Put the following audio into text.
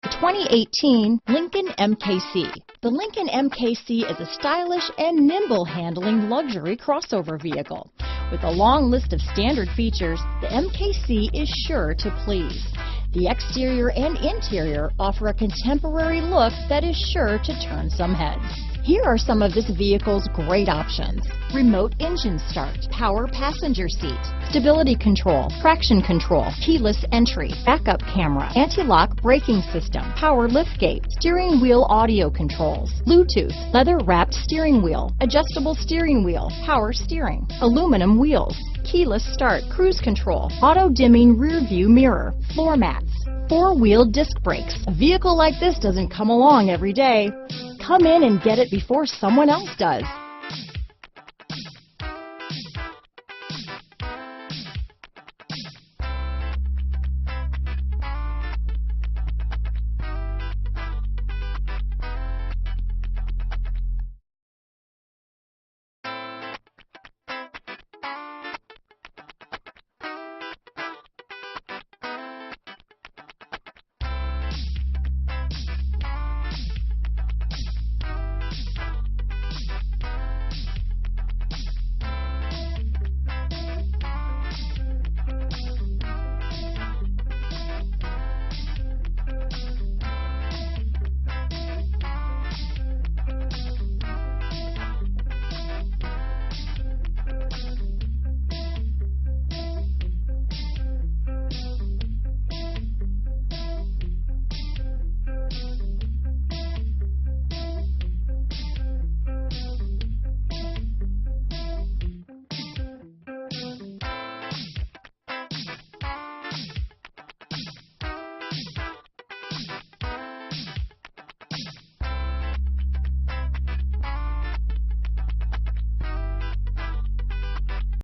The 2018 Lincoln MKC. The Lincoln MKC is a stylish and nimble handling luxury crossover vehicle. With a long list of standard features, the MKC is sure to please. The exterior and interior offer a contemporary look that is sure to turn some heads. Here are some of this vehicle's great options: remote engine start, power passenger seat, stability control, traction control, keyless entry, backup camera, anti-lock braking system, power liftgate, steering wheel audio controls, Bluetooth, leather-wrapped steering wheel, adjustable steering wheel, power steering, aluminum wheels, keyless start, cruise control, auto-dimming rear view mirror, floor mats, four-wheel disc brakes. A vehicle like this doesn't come along every day. Come in and get it before someone else does.